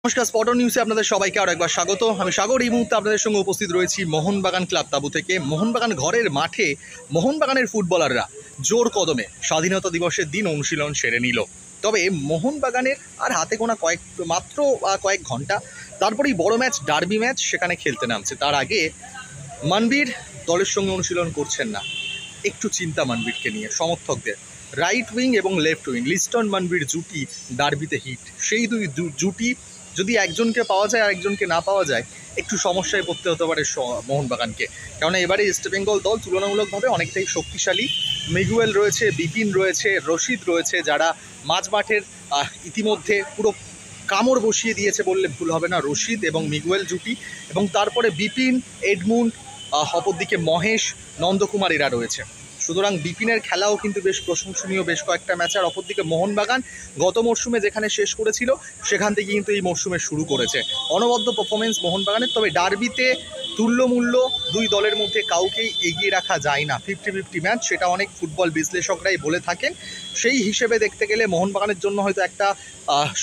নমস্কার, স্পটন নিউজে আপনাদের সবাইকে আরও একবার স্বাগত। আমি সাগর। এই মুহূর্তে আপনাদের সঙ্গে উপস্থিত রয়েছি মোহনবাগান ক্লাব তাঁবু থেকে। মোহনবাগান ঘরের মাঠে মোহনবাগানের ফুটবলাররা জোর কদমে স্বাধীনতা দিবসের দিন অনুশীলন সেরে নিল। তবে মোহনবাগানের আর হাতে গোনা কয়েক ঘন্টা, তারপরেই বড় ম্যাচ, ডার্বি ম্যাচ, সেখানে খেলতে নামছে। তার আগে মানবীর দলের সঙ্গে অনুশীলন করছেন না, একটু চিন্তা মানবীরকে নিয়ে সমর্থকদের। রাইট উইং এবং লেফট উইং লিস্টন মানবীর জুটি ডার্বিতে হিট। সেই দুই জুটি যদি একজনকে পাওয়া যায় আর একজনকে না পাওয়া যায়, একটু সমস্যায় পড়তে হতে পারে মোহনবাগানকে। কেননা এবারে ইস্টবেঙ্গল দল তুলনামূলকভাবে অনেকটাই শক্তিশালী। মিগুয়েল রয়েছে, বিপিন রয়েছে, রশিদ রয়েছে, যারা মাঝমাঠের ইতিমধ্যে পুরো কামড় বসিয়ে দিয়েছে বললে ভুল হবে না, রশিদ এবং মিগুয়েল জুটি। এবং তারপরে বিপিন, এডমুন্ড, অপরদিকে মহেশ, নন্দকুমার এরা রয়েছে। সুতরাং বিপিনের খেলাও কিন্তু বেশ প্রশংসনীয় বেশ কয়েকটা ম্যাচ। আর অপরদিকে মোহনবাগান গত মরশুমে যেখানে শেষ করেছিল সেখান থেকে কিন্তু এই মরশুমে শুরু করেছে। অনবদ্য পারফরমেন্স মোহনবাগানের। তবে ডার্বিতে তুল্যমূল্য দুই দলের মধ্যে কাউকেই এগিয়ে রাখা যায় না। 50-50 ম্যাচ, সেটা অনেক ফুটবল বিশ্লেষকরাই বলে থাকেন। সেই হিসেবে দেখতে গেলে মোহনবাগানের জন্য হয়তো একটা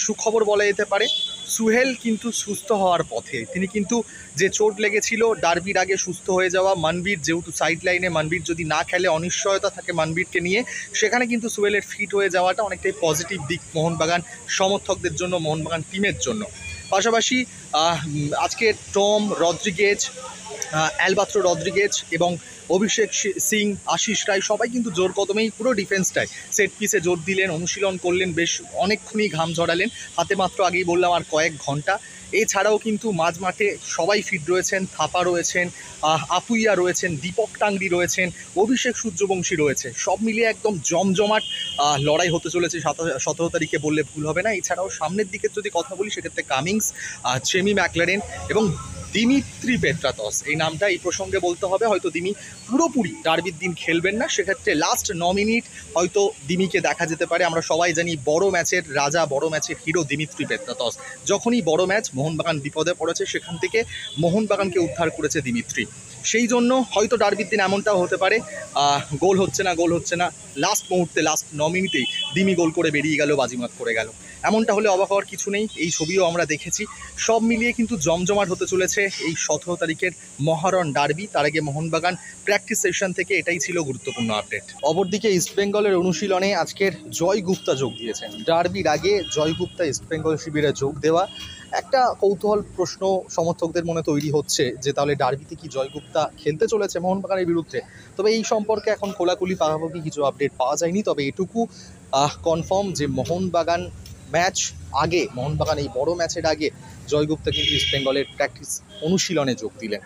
সুখবর বলা যেতে পারে। সুহেল কিন্তু সুস্থ হওয়ার পথে। তিনি কিন্তু যে চোট লেগেছিল ডার্বির আগে, সুস্থ হয়ে যাওয়া। মানবীর যেহেতু সাইড লাইনে, মানবীর যদি না খেলে অনিশ্চয়তা থাকে মানবীরকে নিয়ে, সেখানে কিন্তু সুহেলের ফিট হয়ে যাওয়াটা অনেকটাই পজিটিভ দিক মোহনবাগান সমর্থকদের জন্য, মোহনবাগান টিমের জন্য। পাশাপাশি আজকে টম রদ্রিগেজ, অ্যালবাত্রো রদ্রিগেজ এবং অভিষেক সিং, আশিস রায় সবাই কিন্তু জোর কদমেই পুরো ডিফেন্সটায় সেট পিসে জোর দিলেন, অনুশীলন করলেন, বেশ অনেকক্ষণই ঘাম ঝরালেন। হাতে মাত্র আগেই বললাম আর কয়েক ঘন্টা। এছাড়াও কিন্তু মাঝ মাঠে সবাই ফিট রয়েছেন। থাপা রয়েছেন, আপুইয়া রয়েছেন, দীপক টাংরি রয়েছেন, অভিষেক সূর্যবংশী রয়েছে। সব মিলিয়ে একদম জমজমাট লড়াই হতে চলেছে 17 তারিখে বললে ভুল হবে না। এছাড়াও সামনের দিকে যদি কথা বলি, সেক্ষেত্রে কামিংস, চেমি ম্যাকলারেন এবং দিমিত্রি পেট্রাতস, এই নামটা এই প্রসঙ্গে বলতে হবে। হয়তো দিমি পুরোপুরি ডার্বির দিন খেলবেন না, সেক্ষেত্রে লাস্ট 9 মিনিট হয়তো দিমিকে দেখা যেতে পারে। আমরা সবাই জানি বড় ম্যাচের রাজা, বড় ম্যাচের হিরো দিমিত্রি পেট্রাতস। যখনই বড় ম্যাচ, মোহনবাগান বিপদে পড়েছে, সেখান থেকে মোহনবাগানকে উদ্ধার করেছে দিমিত্রি। সেই জন্য হয়তো ডার্বির দিন এমনটাও হতে পারে, গোল হচ্ছে না, লাস্ট মুহূর্তে, লাস্ট 9 মিনিটেই দিমি গোল করে বেরিয়ে গেল, বাজিমাত করে গেল। এমনটা হলে অবাক হওয়ার কিছু নেই। এই ছবিও আমরা দেখেছি। সব মিলিয়ে কিন্তু জমজমাট হতে চলেছে এই 17 তারিখের মহারণ ডার্বি। তার আগে মোহনবাগান প্র্যাকটিস সেশন থেকে এটাই ছিল গুরুত্বপূর্ণ আপডেট। অপরদিকে ইস্টবেঙ্গলের অনুশীলনে আজকের জয় গুপ্তা যোগ দিয়েছেন। ডার্বির আগে জয় গুপ্তা ইস্টবেঙ্গল শিবিরে যোগ দেওয়া একটা কৌতূহল প্রশ্ন সমর্থকদের মনে তৈরি হচ্ছে যে তাহলে ডার্বিতে কি জয় গুপ্তা খেলতে চলেছে মোহনবাগানের বিরুদ্ধে। তবে এই সম্পর্কে এখন খোলাখুলি পাকাপাকি কিছু আপডেট পাওয়া যায়নি। তবে এটুকু কনফার্ম যে মোহনবাগান ম্যাচ আগে, মোহনবাগান এই বড় ম্যাচের আগে জয় গুপ্তা কিন্তু ইস্টবেঙ্গলের প্র্যাকটিস অনুশীলনে যোগ দিলেন।